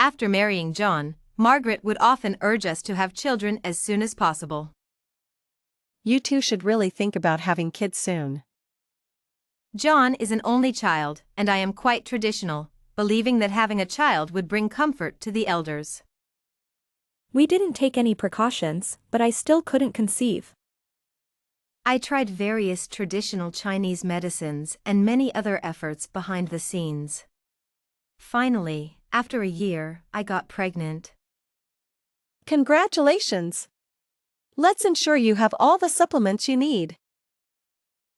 After marrying John, Margaret would often urge us to have children as soon as possible. You two should really think about having kids soon. John is an only child, and I am quite traditional, believing that having a child would bring comfort to the elders. We didn't take any precautions, but I still couldn't conceive. I tried various traditional Chinese medicines and many other efforts behind the scenes. Finally, after a year, I got pregnant. Congratulations! Let's ensure you have all the supplements you need.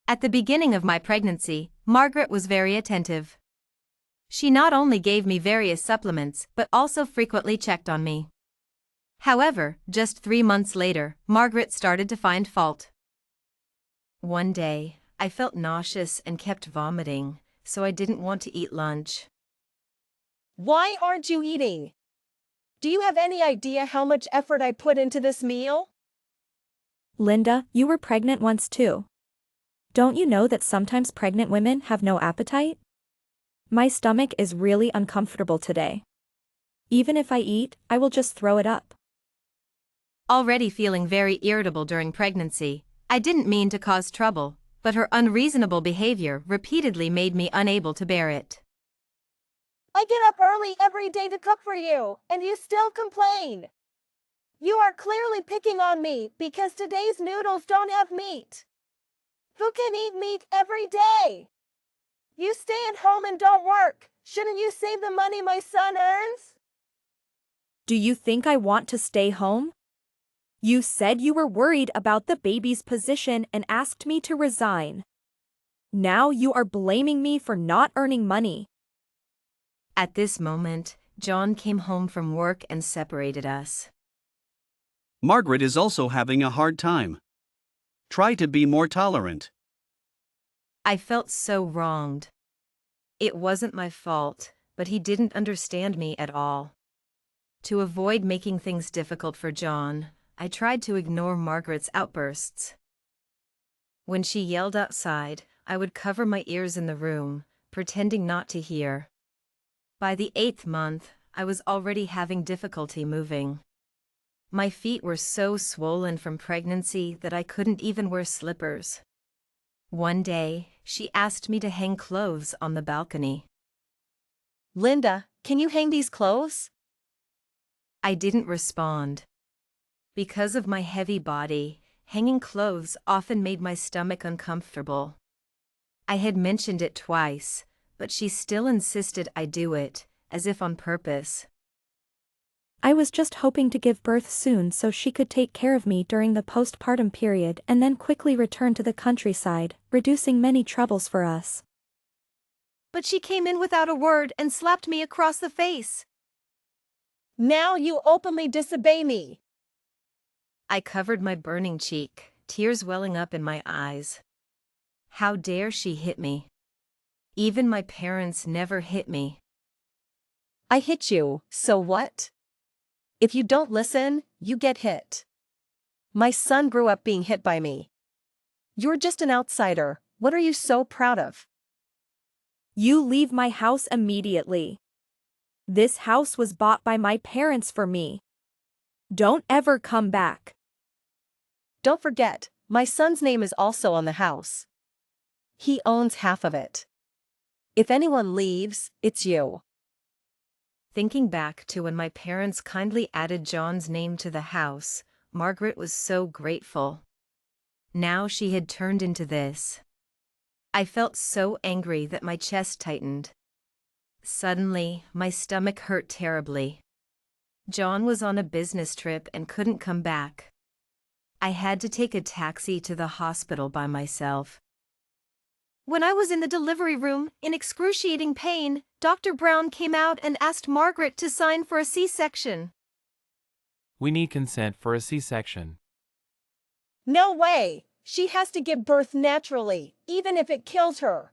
At the beginning of my pregnancy, Margaret was very attentive. She not only gave me various supplements but also frequently checked on me. However, just 3 months later, Margaret started to find fault. One day, I felt nauseous and kept vomiting, so I didn't want to eat lunch. Why aren't you eating? Do you have any idea how much effort I put into this meal? Linda, you were pregnant once too. Don't you know that sometimes pregnant women have no appetite? My stomach is really uncomfortable today. Even if I eat, I will just throw it up. Already feeling very irritable during pregnancy, I didn't mean to cause trouble, but her unreasonable behavior repeatedly made me unable to bear it. I get up early every day to cook for you, and you still complain. You are clearly picking on me because today's noodles don't have meat. Who can eat meat every day? You stay at home and don't work. Shouldn't you save the money my son earns? Do you think I want to stay home? You said you were worried about the baby's position and asked me to resign. Now you are blaming me for not earning money. At this moment, John came home from work and separated us. Margaret is also having a hard time. Try to be more tolerant. I felt so wronged. It wasn't my fault, but he didn't understand me at all. To avoid making things difficult for John, I tried to ignore Margaret's outbursts. When she yelled outside, I would cover my ears in the room, pretending not to hear. By the 8th month, I was already having difficulty moving. My feet were so swollen from pregnancy that I couldn't even wear slippers. One day, she asked me to hang clothes on the balcony. Linda, can you hang these clothes? I didn't respond. Because of my heavy body, hanging clothes often made my stomach uncomfortable. I had mentioned it twice, but she still insisted I do it, as if on purpose. I was just hoping to give birth soon so she could take care of me during the postpartum period and then quickly return to the countryside, reducing many troubles for us. But she came in without a word and slapped me across the face. Now you openly disobey me. I covered my burning cheek, tears welling up in my eyes. How dare she hit me? Even my parents never hit me. I hit you, so what? If you don't listen, you get hit. My son grew up being hit by me. You're just an outsider. What are you so proud of? You leave my house immediately. This house was bought by my parents for me. Don't ever come back. Don't forget, my son's name is also on the house. He owns half of it. If anyone leaves, it's you. Thinking back to when my parents kindly added John's name to the house, Margaret was so grateful. Now she had turned into this. I felt so angry that my chest tightened. Suddenly, my stomach hurt terribly. John was on a business trip and couldn't come back. I had to take a taxi to the hospital by myself. When I was in the delivery room, in excruciating pain, Dr. Brown came out and asked Margaret to sign for a C-section. We need consent for a C-section. No way! She has to give birth naturally, even if it kills her.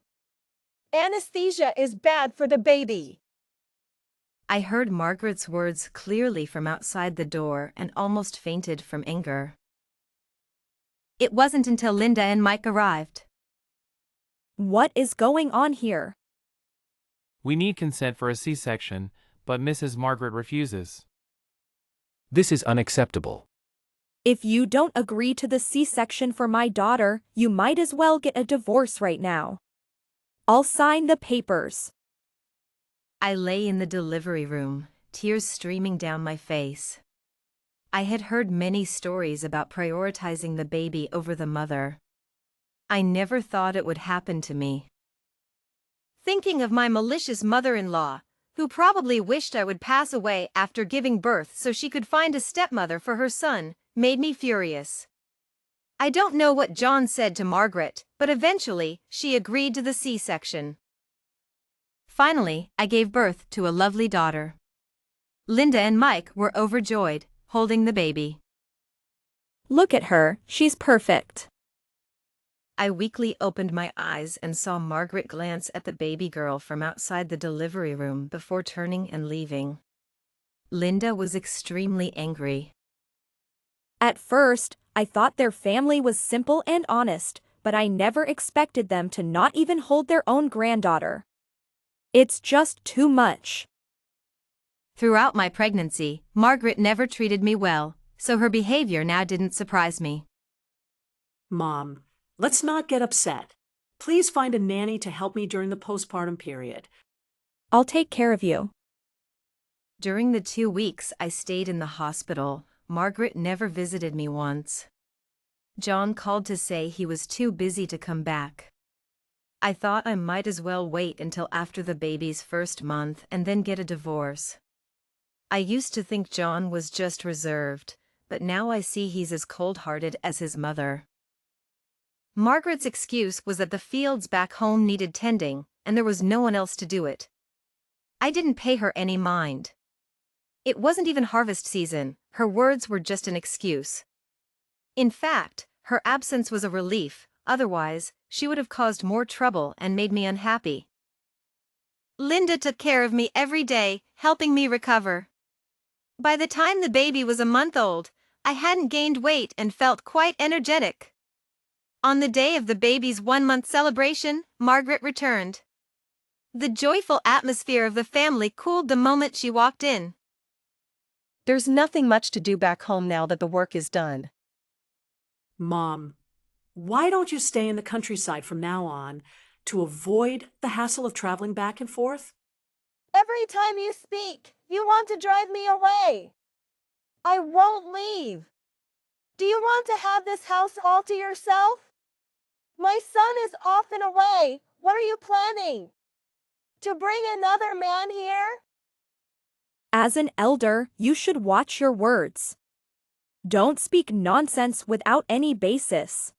Anesthesia is bad for the baby. I heard Margaret's words clearly from outside the door and almost fainted from anger. It wasn't until Linda and Mike arrived. What is going on here? We need consent for a C-section, but Mrs. Margaret refuses. This is unacceptable. If you don't agree to the C-section for my daughter, you might as well get a divorce right now. I'll sign the papers. I lay in the delivery room, tears streaming down my face. I had heard many stories about prioritizing the baby over the mother. I never thought it would happen to me. Thinking of my malicious mother-in-law, who probably wished I would pass away after giving birth so she could find a stepmother for her son, made me furious. I don't know what John said to Margaret, but eventually, she agreed to the C-section. Finally, I gave birth to a lovely daughter. Linda and Mike were overjoyed, holding the baby. Look at her, she's perfect. I weakly opened my eyes and saw Margaret glance at the baby girl from outside the delivery room before turning and leaving. Linda was extremely angry. At first, I thought their family was simple and honest, but I never expected them to not even hold their own granddaughter. It's just too much. Throughout my pregnancy, Margaret never treated me well, so her behavior now didn't surprise me. Mom, let's not get upset. Please find a nanny to help me during the postpartum period. I'll take care of you. During the 2 weeks I stayed in the hospital, Margaret never visited me once. John called to say he was too busy to come back. I thought I might as well wait until after the baby's first month and then get a divorce. I used to think John was just reserved, but now I see he's as cold-hearted as his mother. Margaret's excuse was that the fields back home needed tending, and there was no one else to do it. I didn't pay her any mind. It wasn't even harvest season, her words were just an excuse. In fact, her absence was a relief, otherwise, she would have caused more trouble and made me unhappy. Linda took care of me every day, helping me recover. By the time the baby was a month old, I hadn't gained weight and felt quite energetic. On the day of the baby's 1-month celebration, Margaret returned. The joyful atmosphere of the family cooled the moment she walked in. There's nothing much to do back home now that the work is done. Mom, why don't you stay in the countryside from now on to avoid the hassle of traveling back and forth? Every time you speak, you want to drive me away. I won't leave. Do you want to have this house all to yourself? My son is off and away. What are you planning? To bring another man here? As an elder, you should watch your words. Don't speak nonsense without any basis.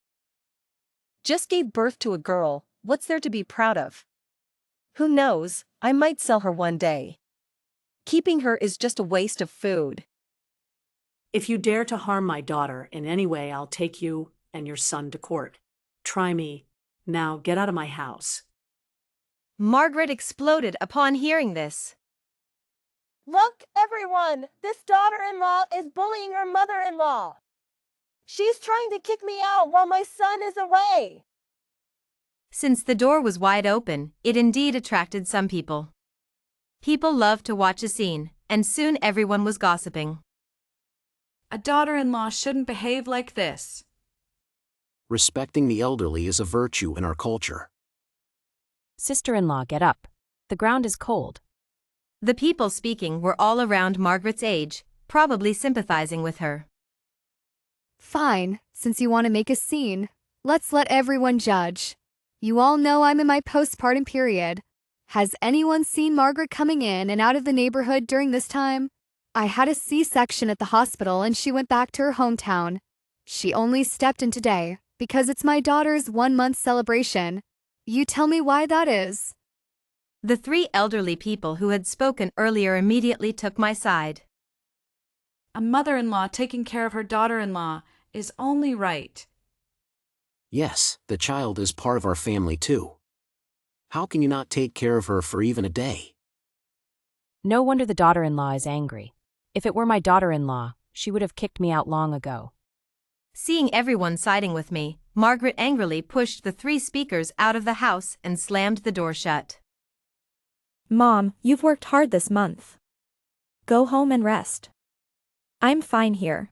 Just gave birth to a girl, what's there to be proud of? Who knows, I might sell her one day. Keeping her is just a waste of food. If you dare to harm my daughter in any way, I'll take you and your son to court. Try me. Now get out of my house. Margaret exploded upon hearing this. Look, everyone, this daughter-in-law is bullying her mother-in-law. She's trying to kick me out while my son is away. Since the door was wide open, it indeed attracted some people. People loved to watch a scene, and soon everyone was gossiping. A daughter-in-law shouldn't behave like this. Respecting the elderly is a virtue in our culture. Sister-in-law, get up. The ground is cold. The people speaking were all around Margaret's age, probably sympathizing with her. Fine, since you want to make a scene, let's let everyone judge. You all know I'm in my postpartum period. Has anyone seen Margaret coming in and out of the neighborhood during this time? I had a C-section at the hospital and she went back to her hometown. She only stepped in today because it's my daughter's 1-month celebration. You tell me why that is. The 3 elderly people who had spoken earlier immediately took my side. A mother-in-law taking care of her daughter-in-law is only right. Yes, the child is part of our family too. How can you not take care of her for even a day? No wonder the daughter-in-law is angry. If it were my daughter-in-law, she would have kicked me out long ago. Seeing everyone siding with me, Margaret angrily pushed the 3 speakers out of the house and slammed the door shut. Mom, you've worked hard this month. Go home and rest. I'm fine here.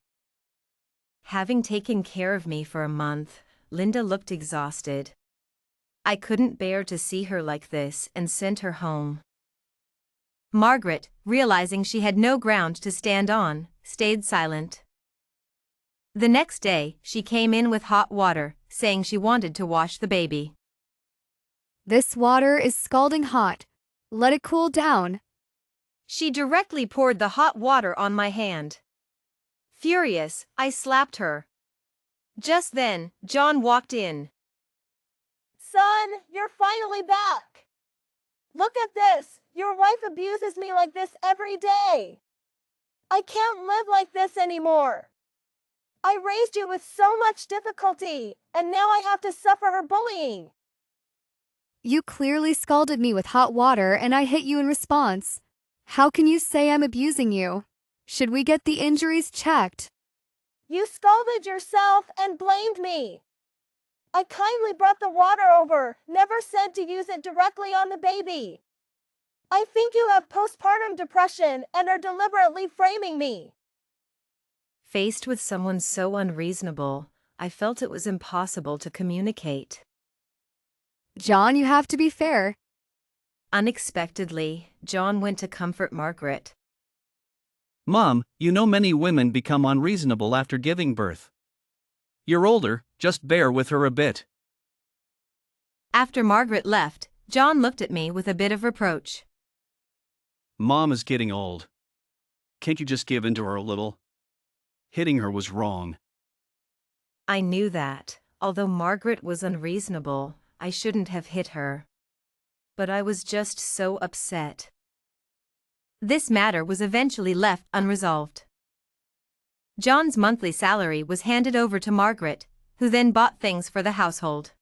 Having taken care of me for a month, Linda looked exhausted. I couldn't bear to see her like this and sent her home. Margaret, realizing she had no ground to stand on, stayed silent. The next day, she came in with hot water, saying she wanted to wash the baby. This water is scalding hot. Let it cool down. She directly poured the hot water on my hand. Furious, I slapped her. Just then, John walked in. Son, you're finally back. Look at this. Your wife abuses me like this every day. I can't live like this anymore. I raised you with so much difficulty, and now I have to suffer her bullying. You clearly scalded me with hot water and I hit you in response. How can you say I'm abusing you? Should we get the injuries checked? You scalded yourself and blamed me. I kindly brought the water over, never said to use it directly on the baby. I think you have postpartum depression and are deliberately framing me. Faced with someone so unreasonable, I felt it was impossible to communicate. John, you have to be fair. Unexpectedly, John went to comfort Margaret. Mom, you know many women become unreasonable after giving birth. You're older, just bear with her a bit. After Margaret left, John looked at me with a bit of reproach. Mom is getting old. Can't you just give in to her a little? Hitting her was wrong. I knew that, although Margaret was unreasonable, I shouldn't have hit her. But I was just so upset. This matter was eventually left unresolved. John's monthly salary was handed over to Margaret, who then bought things for the household.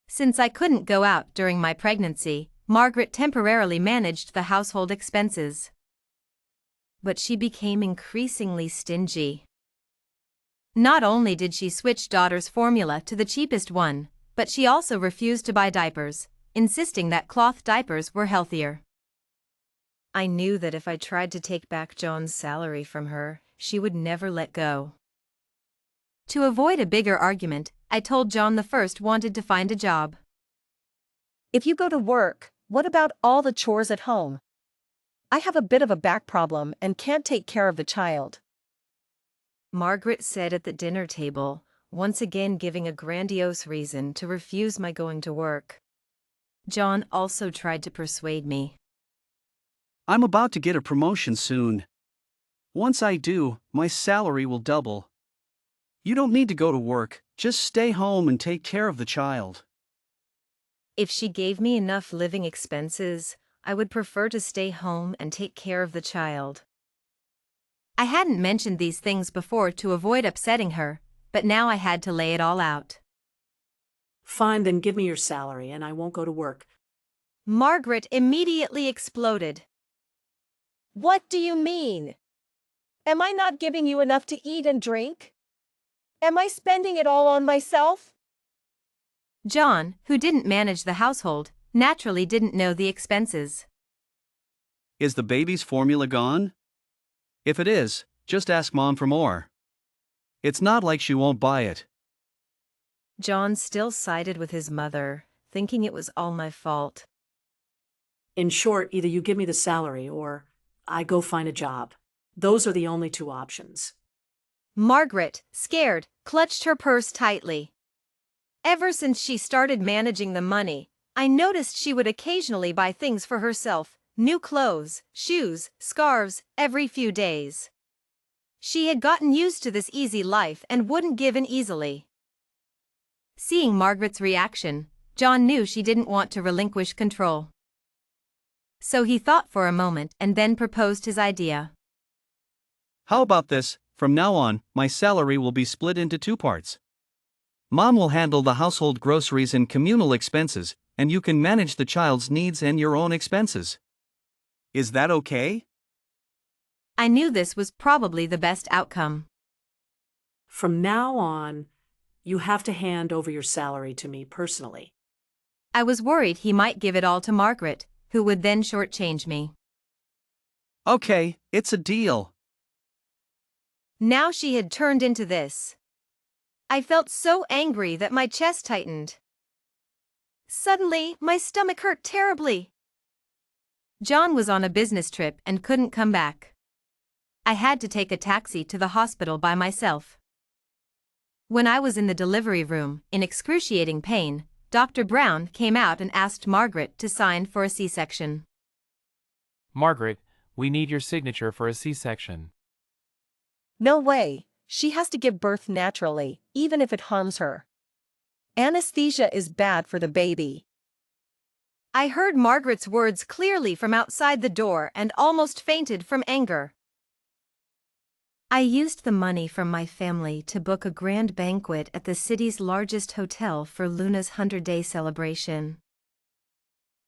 Since I couldn't go out during my pregnancy, Margaret temporarily managed the household expenses. But she became increasingly stingy. Not only did she switch daughter's formula to the cheapest one, but she also refused to buy diapers, insisting that cloth diapers were healthier. I knew that if I tried to take back John's salary from her, she would never let go. To avoid a bigger argument, I told John the first wanted to find a job. If you go to work, what about all the chores at home? I have a bit of a back problem and can't take care of the child. Margaret said at the dinner table, once again giving a grandiose reason to refuse my going to work. John also tried to persuade me. I'm about to get a promotion soon. Once I do, my salary will double. You don't need to go to work, just stay home and take care of the child. If she gave me enough living expenses, I would prefer to stay home and take care of the child. I hadn't mentioned these things before to avoid upsetting her, but now I had to lay it all out. Fine, then give me your salary and I won't go to work. Margaret immediately exploded. What do you mean? Am I not giving you enough to eat and drink? Am I spending it all on myself? John, who didn't manage the household, naturally didn't know the expenses. Is the baby's formula gone? If it is, just ask Mom for more. It's not like she won't buy it. John still sided with his mother, thinking it was all my fault. In short, either you give me the salary or I go find a job. Those are the only two options. Margaret, scared, clutched her purse tightly. Ever since she started managing the money, I noticed she would occasionally buy things for herself, new clothes, shoes, scarves, every few days. She had gotten used to this easy life and wouldn't give in easily. Seeing Margaret's reaction, John knew she didn't want to relinquish control. So he thought for a moment and then proposed his idea. How about this? From now on, my salary will be split into two parts. Mom will handle the household groceries and communal expenses, and you can manage the child's needs and your own expenses. Is that okay? I knew this was probably the best outcome. From now on, you have to hand over your salary to me personally. I was worried he might give it all to Margaret, who would then shortchange me. Okay, it's a deal. Now she had turned into this. I felt so angry that my chest tightened. Suddenly, my stomach hurt terribly. John was on a business trip and couldn't come back. I had to take a taxi to the hospital by myself. When I was in the delivery room, in excruciating pain, Dr. Brown came out and asked Margaret to sign for a C-section. Margaret, we need your signature for a C-section. No way, she has to give birth naturally, even if it harms her. Anesthesia is bad for the baby. I heard Margaret's words clearly from outside the door and almost fainted from anger. I used the money from my family to book a grand banquet at the city's largest hotel for Luna's 100-day celebration.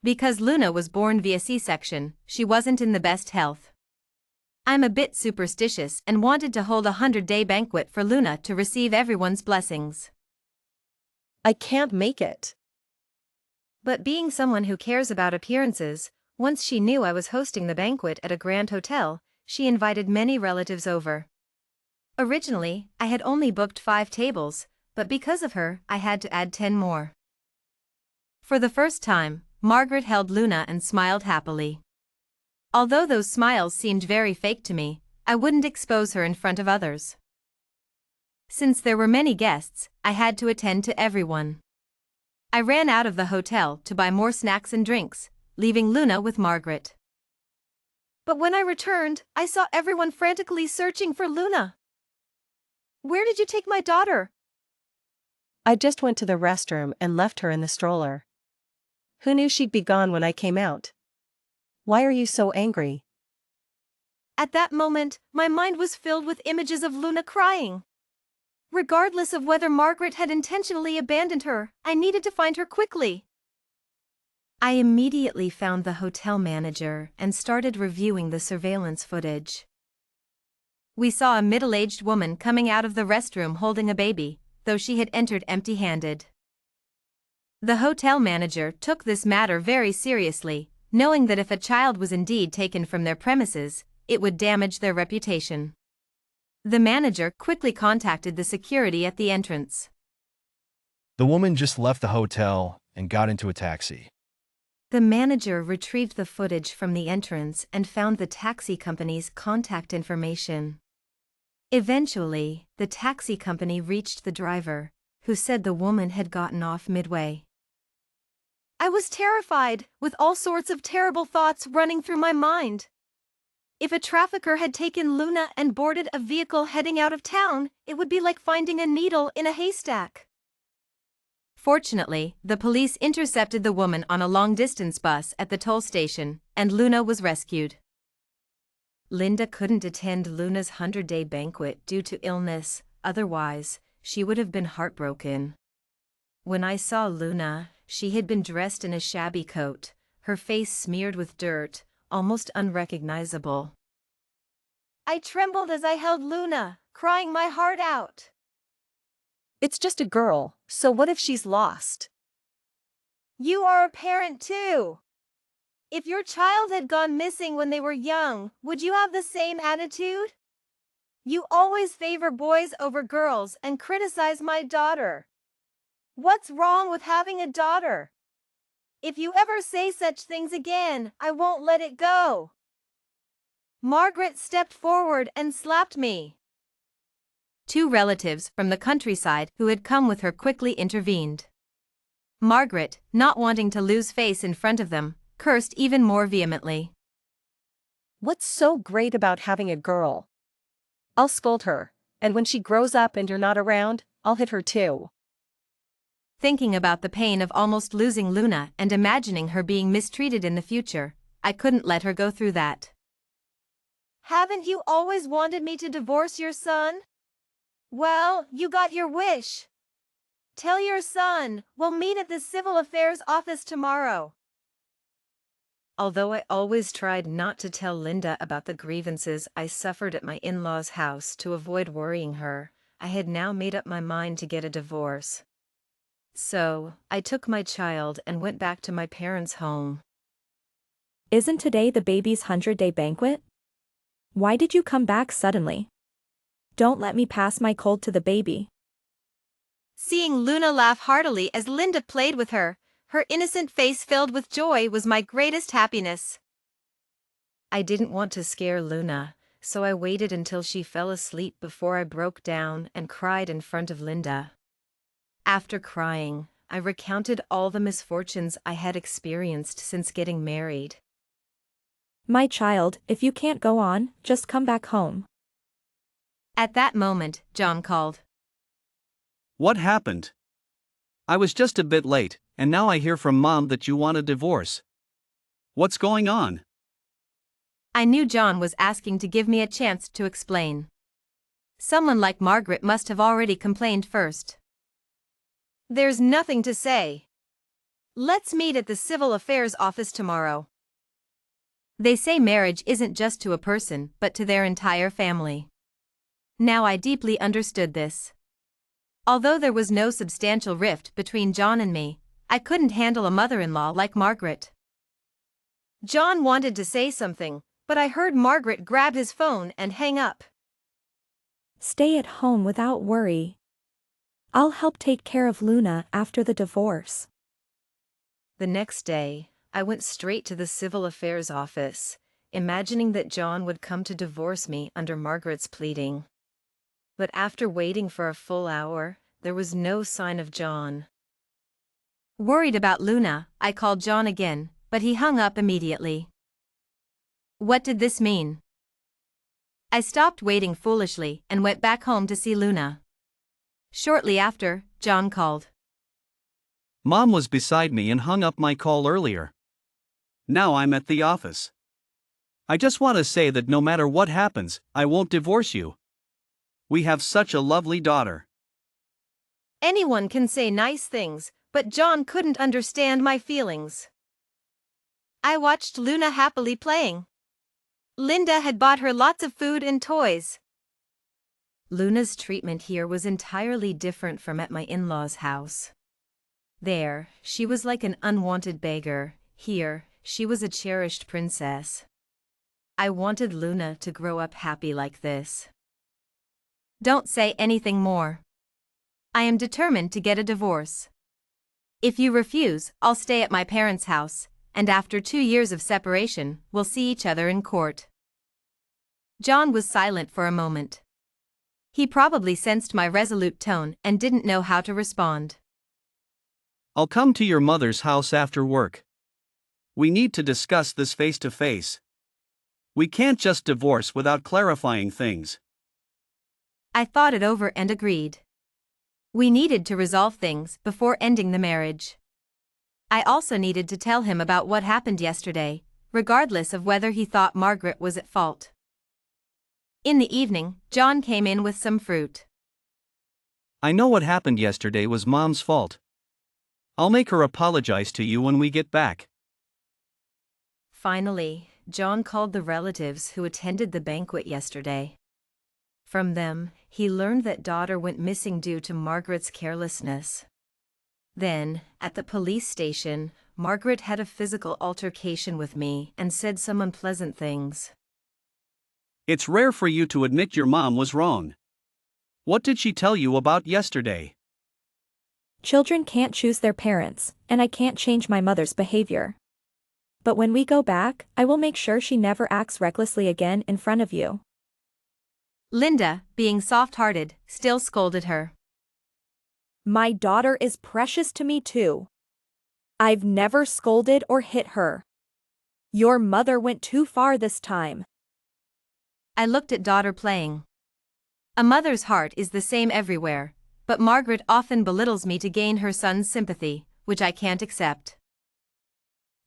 Because Luna was born via C-section, she wasn't in the best health. I'm a bit superstitious and wanted to hold a 100-day banquet for Luna to receive everyone's blessings. I can't make it. But being someone who cares about appearances, once she knew I was hosting the banquet at a grand hotel, she invited many relatives over. Originally, I had only booked 5 tables, but because of her, I had to add 10 more. For the first time, Margaret held Luna and smiled happily. Although those smiles seemed very fake to me, I wouldn't expose her in front of others. Since there were many guests, I had to attend to everyone. I ran out of the hotel to buy more snacks and drinks, leaving Luna with Margaret. But when I returned, I saw everyone frantically searching for Luna. Where did you take my daughter? I just went to the restroom and left her in the stroller. Who knew she'd be gone when I came out? Why are you so angry? At that moment, my mind was filled with images of Luna crying. Regardless of whether Margaret had intentionally abandoned her, I needed to find her quickly. I immediately found the hotel manager and started reviewing the surveillance footage. We saw a middle-aged woman coming out of the restroom holding a baby, though she had entered empty-handed. The hotel manager took this matter very seriously, knowing that if a child was indeed taken from their premises, it would damage their reputation. The manager quickly contacted the security at the entrance. The woman just left the hotel and got into a taxi. The manager retrieved the footage from the entrance and found the taxi company's contact information. Eventually, the taxi company reached the driver, who said the woman had gotten off midway. I was terrified, with all sorts of terrible thoughts running through my mind. If a trafficker had taken Luna and boarded a vehicle heading out of town, it would be like finding a needle in a haystack. Fortunately, the police intercepted the woman on a long-distance bus at the toll station, and Luna was rescued. Linda couldn't attend Luna's 100-day banquet due to illness, otherwise, she would have been heartbroken. When I saw Luna, she had been dressed in a shabby coat, her face smeared with dirt, almost unrecognizable. I trembled as I held Luna, crying my heart out. It's just a girl, so what if she's lost? You are a parent too. If your child had gone missing when they were young, would you have the same attitude? You always favor boys over girls and criticize my daughter. What's wrong with having a daughter? If you ever say such things again, I won't let it go. Margaret stepped forward and slapped me. 2 relatives from the countryside who had come with her quickly intervened. Margaret, not wanting to lose face in front of them, cursed even more vehemently. What's so great about having a girl? I'll scold her, and when she grows up and you're not around, I'll hit her too. Thinking about the pain of almost losing Luna and imagining her being mistreated in the future, I couldn't let her go through that. Haven't you always wanted me to divorce your son? Well, you got your wish. Tell your son, we'll meet at the Civil Affairs office tomorrow. Although I always tried not to tell Linda about the grievances I suffered at my in-laws' house to avoid worrying her, I had now made up my mind to get a divorce. So, I took my child and went back to my parents' home. Isn't today the baby's 100-day banquet? Why did you come back suddenly? Don't let me pass my cold to the baby. Seeing Luna laugh heartily as Linda played with her, her innocent face filled with joy, was my greatest happiness. I didn't want to scare Luna, so I waited until she fell asleep before I broke down and cried in front of Linda. After crying, I recounted all the misfortunes I had experienced since getting married. My child, if you can't go on, just come back home. At that moment, John called. What happened? I was just a bit late, and now I hear from Mom that you want a divorce. What's going on? I knew John was asking to give me a chance to explain. Someone like Margaret must have already complained first. There's nothing to say. Let's meet at the Civil Affairs office tomorrow. They say marriage isn't just to a person but to their entire family. Now I deeply understood this. Although there was no substantial rift between John and me, I couldn't handle a mother-in-law like Margaret. John wanted to say something, but I heard Margaret grab his phone and hang up. Stay at home without worry. I'll help take care of Luna after the divorce. The next day, I went straight to the Civil Affairs office, imagining that John would come to divorce me under Margaret's pleading. But after waiting for a full hour, there was no sign of John. Worried about Luna, I called John again, but he hung up immediately. What did this mean? I stopped waiting foolishly and went back home to see Luna. Shortly after, John called. Mom was beside me and hung up my call earlier. Now I'm at the office. I just want to say that no matter what happens, I won't divorce you. We have such a lovely daughter. Anyone can say nice things, but John couldn't understand my feelings. I watched Luna happily playing. Linda had bought her lots of food and toys. Luna's treatment here was entirely different from at my in-laws' house. There, she was like an unwanted beggar. Here, she was a cherished princess. I wanted Luna to grow up happy like this. Don't say anything more. I am determined to get a divorce. If you refuse, I'll stay at my parents' house, and after 2 years of separation, we'll see each other in court. John was silent for a moment. He probably sensed my resolute tone and didn't know how to respond. I'll come to your mother's house after work. We need to discuss this face to face. We can't just divorce without clarifying things. I thought it over and agreed. We needed to resolve things before ending the marriage. I also needed to tell him about what happened yesterday, regardless of whether he thought Margaret was at fault. In the evening, John came in with some fruit. I know what happened yesterday was Mom's fault. I'll make her apologize to you when we get back. Finally, John called the relatives who attended the banquet yesterday. From them, he learned that daughter went missing due to Margaret's carelessness. Then, at the police station, Margaret had a physical altercation with me and said some unpleasant things. It's rare for you to admit your mom was wrong. What did she tell you about yesterday? Children can't choose their parents, and I can't change my mother's behavior. But when we go back, I will make sure she never acts recklessly again in front of you. Linda, being soft-hearted, still scolded her. My daughter is precious to me too. I've never scolded or hit her. Your mother went too far this time. I looked at daughter playing. A mother's heart is the same everywhere, but Margaret often belittles me to gain her son's sympathy, which I can't accept.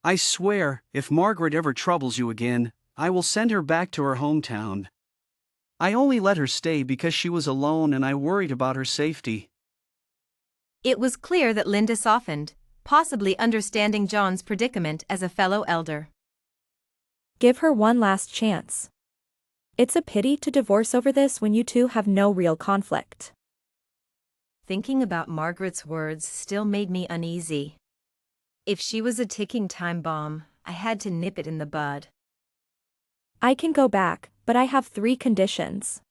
I swear, if Margaret ever troubles you again, I will send her back to her hometown. I only let her stay because she was alone and I worried about her safety. It was clear that Linda softened, possibly understanding John's predicament as a fellow elder. Give her one last chance. It's a pity to divorce over this when you two have no real conflict. Thinking about Margaret's words still made me uneasy. If she was a ticking time bomb, I had to nip it in the bud. I can go back, But I have 3 conditions.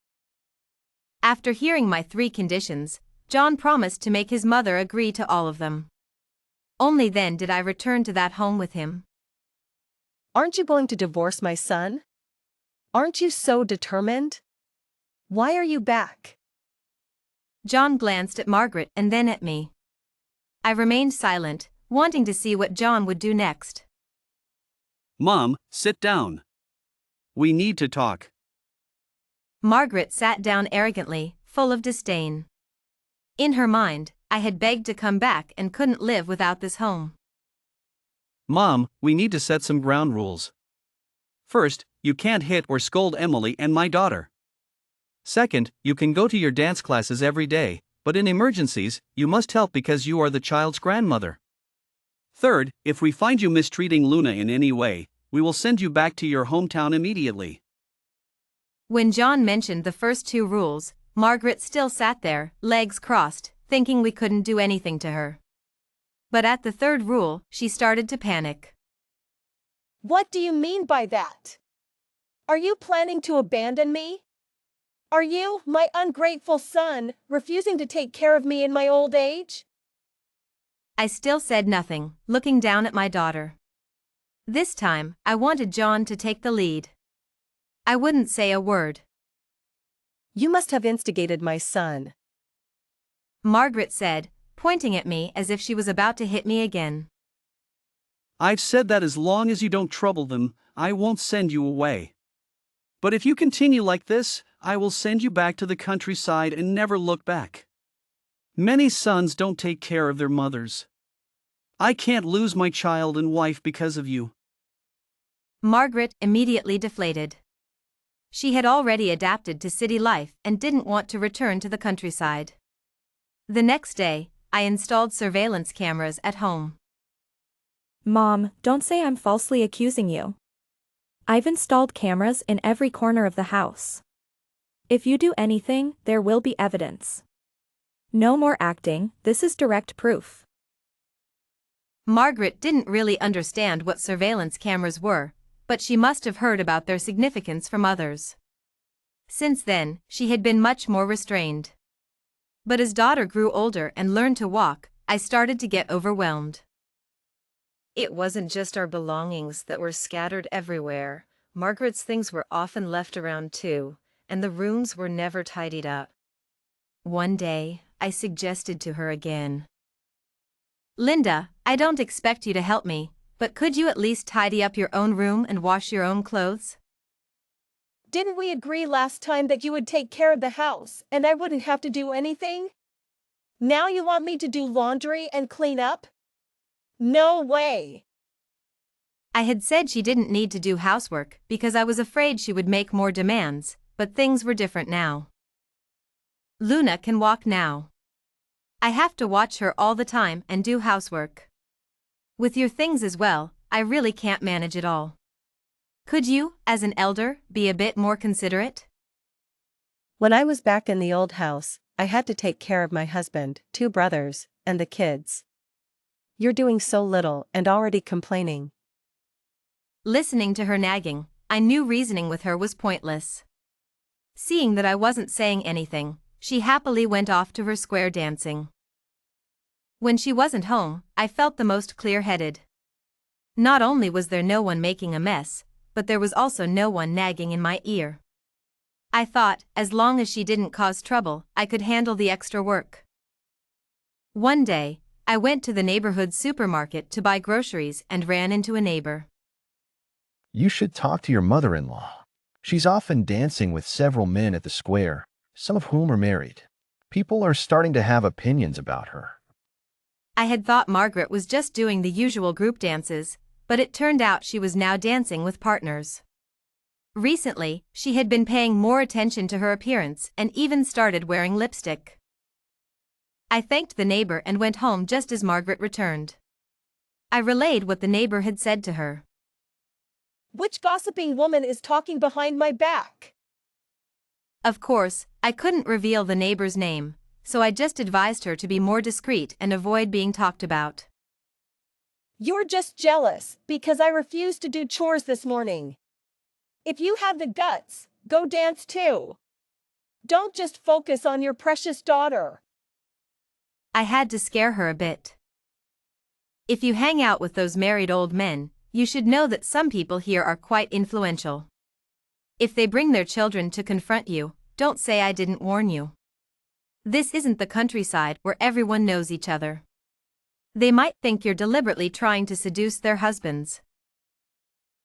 After hearing my 3 conditions, John promised to make his mother agree to all of them. Only then did I return to that home with him. Aren't you going to divorce my son? Aren't you so determined? Why are you back? John glanced at Margaret and then at me. I remained silent, wanting to see what John would do next. Mom, sit down. We need to talk. Margaret sat down arrogantly, full of disdain. In her mind, I had begged to come back and couldn't live without this home. Mom, we need to set some ground rules. First, you can't hit or scold Emily and my daughter. Second, you can go to your dance classes every day, but in emergencies, you must help because you are the child's grandmother. Third, if we find you mistreating Luna in any way, we will send you back to your hometown immediately. When John mentioned the first 2 rules, Margaret still sat there, legs crossed, thinking we couldn't do anything to her. But at the 3rd rule, she started to panic. What do you mean by that? Are you planning to abandon me? Are you, my ungrateful son, refusing to take care of me in my old age? I still said nothing, looking down at my daughter. This time, I wanted John to take the lead. I wouldn't say a word. You must have instigated my son. Margaret said, pointing at me as if she was about to hit me again. I've said that as long as you don't trouble them, I won't send you away. But if you continue like this, I will send you back to the countryside and never look back. Many sons don't take care of their mothers. I can't lose my child and wife because of you. Margaret immediately deflated. She had already adapted to city life and didn't want to return to the countryside. The next day, I installed surveillance cameras at home. Mom, don't say I'm falsely accusing you. I've installed cameras in every corner of the house. If you do anything, there will be evidence. No more acting, this is direct proof. Margaret didn't really understand what surveillance cameras were, but she must have heard about their significance from others. Since then, she had been much more restrained. But as daughter grew older and learned to walk, I started to get overwhelmed. It wasn't just our belongings that were scattered everywhere. Margaret's things were often left around too, and the rooms were never tidied up. One day, I suggested to her again. Linda, I don't expect you to help me, but could you at least tidy up your own room and wash your own clothes? Didn't we agree last time that you would take care of the house and I wouldn't have to do anything? Now you want me to do laundry and clean up? No way. I had said she didn't need to do housework because I was afraid she would make more demands, but things were different now. Luna can walk now. I have to watch her all the time and do housework. With your things as well, I really can't manage it all. Could you, as an elder, be a bit more considerate? When I was back in the old house, I had to take care of my husband, 2 brothers, and the kids. You're doing so little and already complaining. Listening to her nagging, I knew reasoning with her was pointless. Seeing that I wasn't saying anything, she happily went off to her square dancing. When she wasn't home, I felt the most clear-headed. Not only was there no one making a mess, but there was also no one nagging in my ear. I thought, as long as she didn't cause trouble, I could handle the extra work. One day, I went to the neighborhood supermarket to buy groceries and ran into a neighbor. You should talk to your mother-in-law. She's often dancing with several men at the square, some of whom are married. People are starting to have opinions about her. I had thought Margaret was just doing the usual group dances, but it turned out she was now dancing with partners. Recently, she had been paying more attention to her appearance and even started wearing lipstick. I thanked the neighbor and went home just as Margaret returned. I relayed what the neighbor had said to her. Which gossiping woman is talking behind my back? Of course, I couldn't reveal the neighbor's name, so I just advised her to be more discreet and avoid being talked about. You're just jealous because I refused to do chores this morning. If you had the guts, Go dance too. Don't just focus on your precious daughter. I had to scare her a bit. If you hang out with those married old men, you should know that some people here are quite influential. If they bring their children to confront you, don't say I didn't warn you. This isn't the countryside where everyone knows each other. They might think you're deliberately trying to seduce their husbands.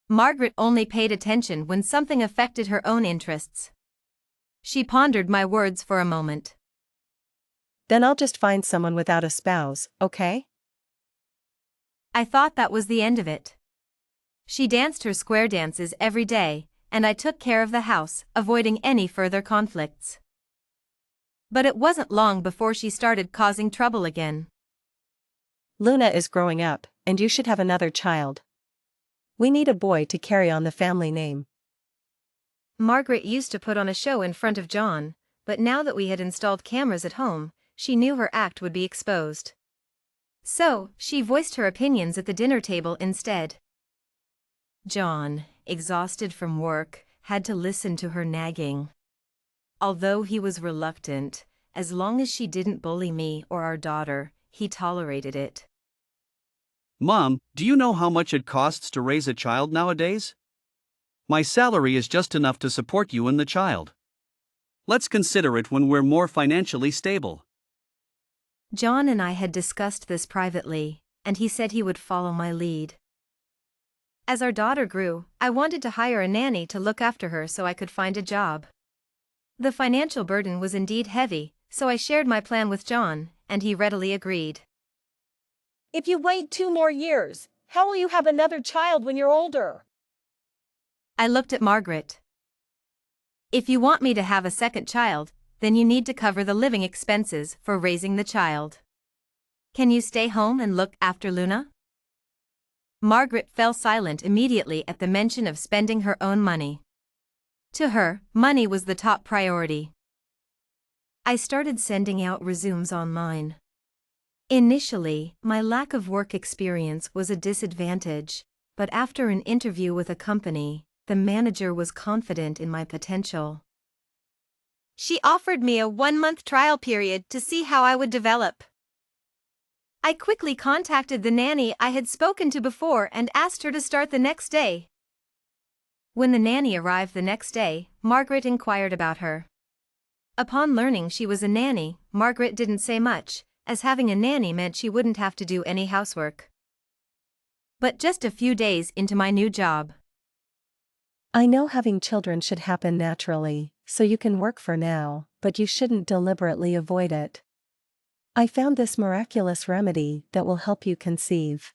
Margaret only paid attention when something affected her own interests. She pondered my words for a moment. Then I'll just find someone without a spouse, okay? I thought that was the end of it. She danced her square dances every day, and I took care of the house, avoiding any further conflicts. But it wasn't long before she started causing trouble again. Luna is growing up, and you should have another child. We need a boy to carry on the family name. Margaret used to put on a show in front of John, but now that we had installed cameras at home, she knew her act would be exposed. So, she voiced her opinions at the dinner table instead. John, exhausted from work, had to listen to her nagging. Although he was reluctant, as long as she didn't bully me or our daughter, he tolerated it. Mom, do you know how much it costs to raise a child nowadays? My salary is just enough to support you and the child. Let's consider it when we're more financially stable. John and I had discussed this privately, and he said he would follow my lead. As our daughter grew, I wanted to hire a nanny to look after her so I could find a job. The financial burden was indeed heavy, so I shared my plan with John, and he readily agreed. If you wait 2 more years, how will you have another child when you're older? I looked at Margaret. If you want me to have a second child, then you need to cover the living expenses for raising the child. Can you stay home and look after Luna? Margaret fell silent immediately at the mention of spending her own money. To her, money was the top priority. I started sending out resumes online. Initially, my lack of work experience was a disadvantage, but after an interview with a company, the manager was confident in my potential. She offered me a 1-month trial period to see how I would develop. I quickly contacted the nanny I had spoken to before and asked her to start the next day. When the nanny arrived the next day, Margaret inquired about her. Upon learning she was a nanny, Margaret didn't say much, as having a nanny meant she wouldn't have to do any housework. But just a few days into my new job. I know having children should happen naturally, so you can work for now, but you shouldn't deliberately avoid it. I found this miraculous remedy that will help you conceive.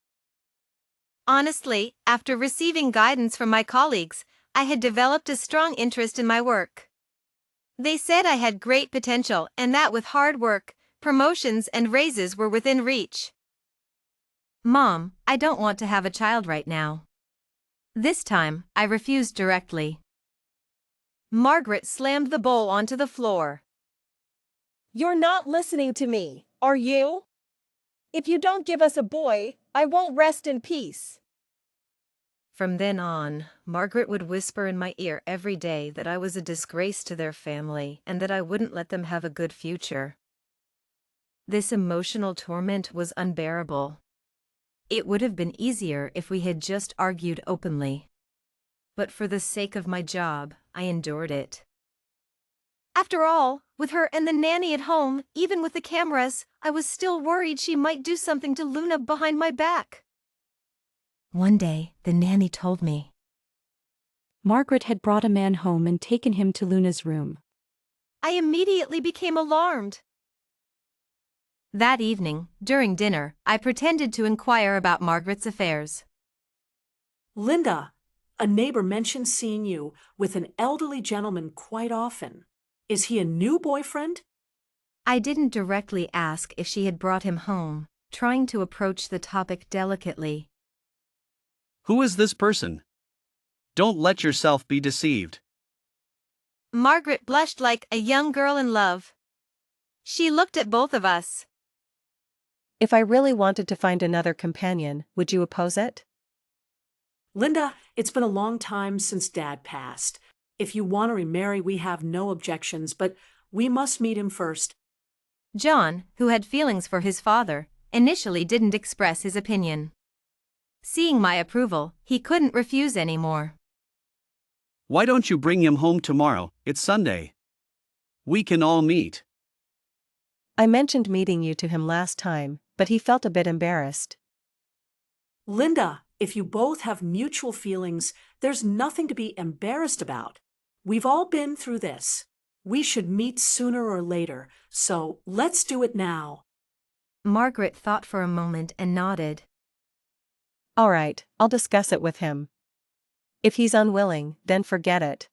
Honestly, after receiving guidance from my colleagues, I had developed a strong interest in my work. They said I had great potential and that with hard work, promotions and raises were within reach. Mom, I don't want to have a child right now. This time, I refused directly. Margaret slammed the bowl onto the floor. You're not listening to me, are you? If you don't give us a boy, I won't rest in peace. From then on, Margaret would whisper in my ear every day that I was a disgrace to their family and that I wouldn't let them have a good future. This emotional torment was unbearable. It would have been easier if we had just argued openly. But for the sake of my job, I endured it. After all, with her and the nanny at home, even with the cameras, I was still worried she might do something to Luna behind my back. One day, the nanny told me. Margaret had brought a man home and taken him to Luna's room. I immediately became alarmed. That evening, during dinner, I pretended to inquire about Margaret's affairs. Linda, a neighbor mentioned seeing you with an elderly gentleman quite often. Is he a new boyfriend? I didn't directly ask if she had brought him home, trying to approach the topic delicately. Who is this person? Don't let yourself be deceived. Margaret blushed like a young girl in love. She looked at both of us. If I really wanted to find another companion, would you oppose it? Linda, it's been a long time since Dad passed. If you want to remarry, we have no objections, but we must meet him first. John, who had feelings for his father, initially didn't express his opinion. Seeing my approval, he couldn't refuse anymore. Why don't you bring him home tomorrow? It's Sunday. We can all meet. I mentioned meeting you to him last time, but he felt a bit embarrassed. Linda, if you both have mutual feelings, there's nothing to be embarrassed about. We've all been through this. We should meet sooner or later, so let's do it now. Margaret thought for a moment and nodded. All right, I'll discuss it with him. If he's unwilling, then forget it.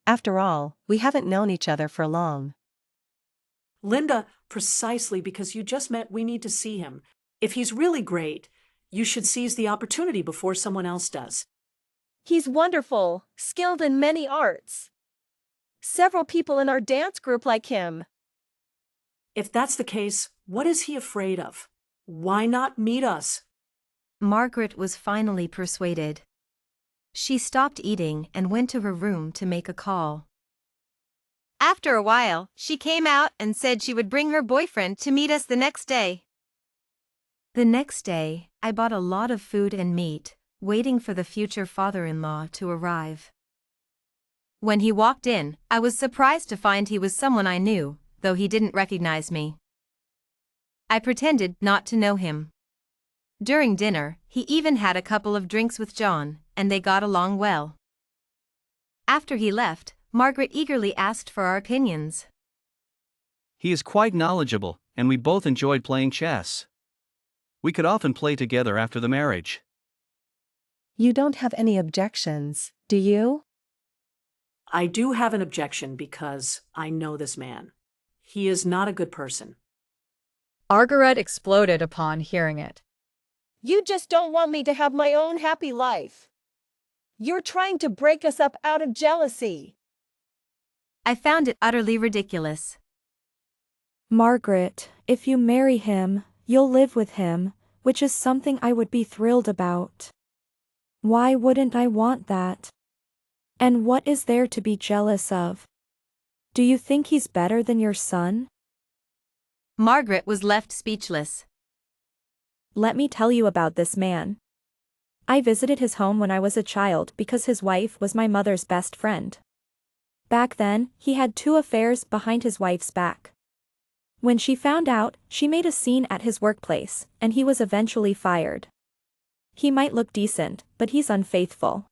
After all, we haven't known each other for long. Linda, precisely because you just met, we need to see him. If he's really great, you should seize the opportunity before someone else does. He's wonderful, skilled in many arts. Several people in our dance group like him. If that's the case, what is he afraid of? Why not meet us? Margaret was finally persuaded. She stopped eating and went to her room to make a call. After a while, she came out and said she would bring her boyfriend to meet us the next day. The next day, I bought a lot of food and meat, waiting for the future father-in-law to arrive. When he walked in, I was surprised to find he was someone I knew, though he didn't recognize me. I pretended not to know him. During dinner, he even had a couple of drinks with John, and they got along well. After he left, Margaret eagerly asked for our opinions. He is quite knowledgeable, and we both enjoyed playing chess. We could often play together after the marriage. You don't have any objections, do you? I do have an objection because I know this man. He is not a good person. Margaret exploded upon hearing it. You just don't want me to have my own happy life. You're trying to break us up out of jealousy. I found it utterly ridiculous. Margaret, if you marry him, you'll live with him, which is something I would be thrilled about. Why wouldn't I want that? And what is there to be jealous of? Do you think he's better than your son? Margaret was left speechless. Let me tell you about this man. I visited his home when I was a child because his wife was my mother's best friend. Back then, he had 2 affairs behind his wife's back. When she found out, she made a scene at his workplace, and he was eventually fired. He might look decent, but he's unfaithful.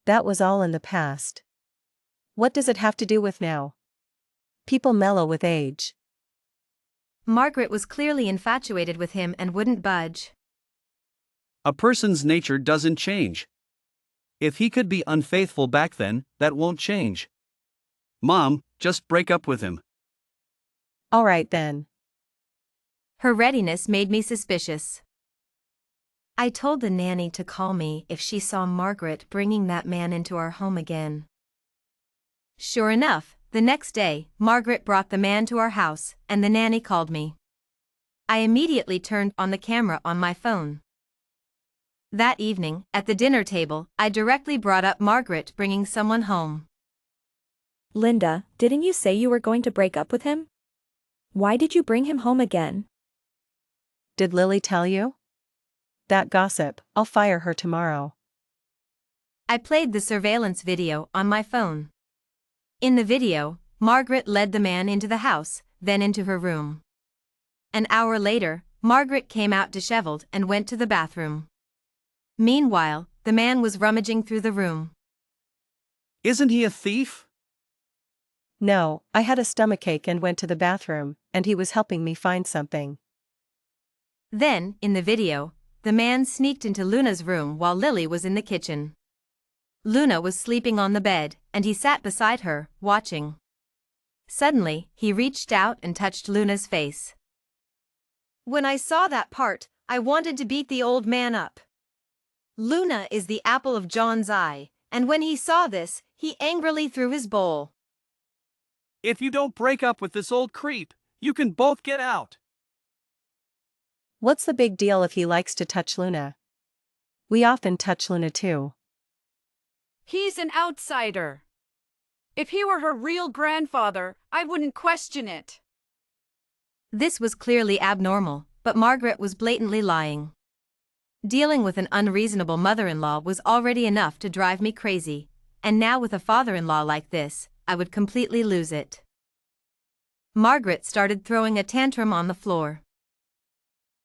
That was all in the past. What does it have to do with now? People mellow with age. Margaret was clearly infatuated with him and wouldn't budge. A person's nature doesn't change. If he could be unfaithful back then, that won't change. Mom, just break up with him. All right then. Her readiness made me suspicious. I told the nanny to call me if she saw Margaret bringing that man into our home again. Sure enough, the next day, Margaret brought the man to our house, and the nanny called me. I immediately turned on the camera on my phone. That evening, at the dinner table, I directly brought up Margaret bringing someone home. Linda, didn't you say you were going to break up with him? Why did you bring him home again? Did Lily tell you? That gossip, I'll fire her tomorrow. I played the surveillance video on my phone. In the video, Margaret led the man into the house, then into her room. An hour later, Margaret came out disheveled and went to the bathroom. Meanwhile, the man was rummaging through the room. Isn't he a thief? No, I had a stomachache and went to the bathroom, and he was helping me find something. Then, in the video, the man sneaked into Luna's room while Lily was in the kitchen. Luna was sleeping on the bed, and he sat beside her, watching. Suddenly, he reached out and touched Luna's face. When I saw that part, I wanted to beat the old man up. Luna is the apple of John's eye, and when he saw this, he angrily threw his bowl. If you don't break up with this old creep, you can both get out. What's the big deal if he likes to touch Luna? We often touch Luna too. He's an outsider. If he were her real grandfather, I wouldn't question it. This was clearly abnormal, but Margaret was blatantly lying. Dealing with an unreasonable mother-in-law was already enough to drive me crazy, and now with a father-in-law like this, I would completely lose it. Margaret started throwing a tantrum on the floor.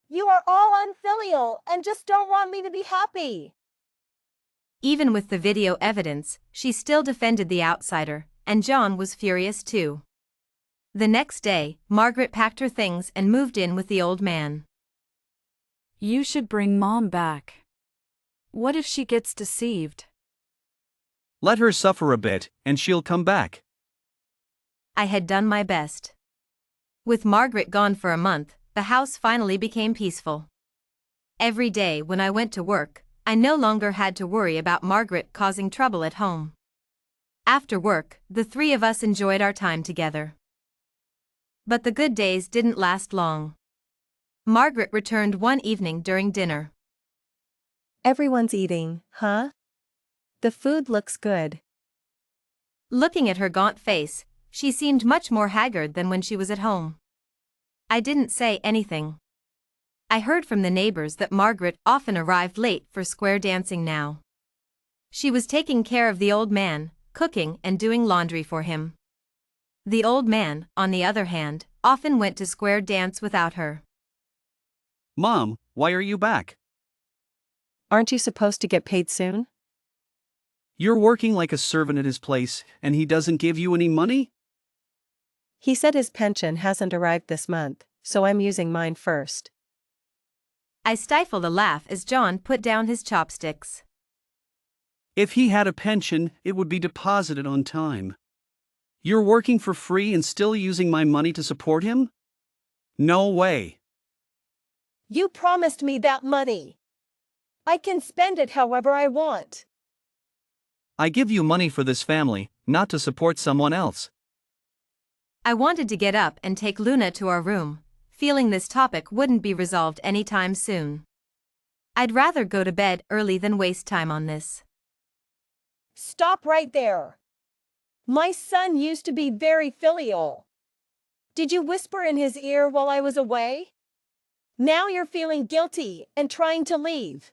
You are all unfilial and just don't want me to be happy. Even with the video evidence, she still defended the outsider, and John was furious too. The next day, Margaret packed her things and moved in with the old man. You should bring Mom back. What if she gets deceived? Let her suffer a bit, and she'll come back. I had done my best. With Margaret gone for a month, the house finally became peaceful. Every day when I went to work, I no longer had to worry about Margaret causing trouble at home. After work, the three of us enjoyed our time together. But the good days didn't last long. Margaret returned one evening during dinner. Everyone's eating, huh? The food looks good. Looking at her gaunt face, she seemed much more haggard than when she was at home. I didn't say anything. I heard from the neighbors that Margaret often arrived late for square dancing now. She was taking care of the old man, cooking and doing laundry for him. The old man, on the other hand, often went to square dance without her. Mom, why are you back? Aren't you supposed to get paid soon? You're working like a servant at his place, and he doesn't give you any money? He said his pension hasn't arrived this month, so I'm using mine first. I stifled a laugh as John put down his chopsticks. If he had a pension, it would be deposited on time. You're working for free and still using my money to support him? No way. You promised me that money. I can spend it however I want. I give you money for this family, not to support someone else. I wanted to get up and take Luna to our room, feeling this topic wouldn't be resolved anytime soon. I'd rather go to bed early than waste time on this. Stop right there. My son used to be very filial. Did you whisper in his ear while I was away? Now you're feeling guilty and trying to leave.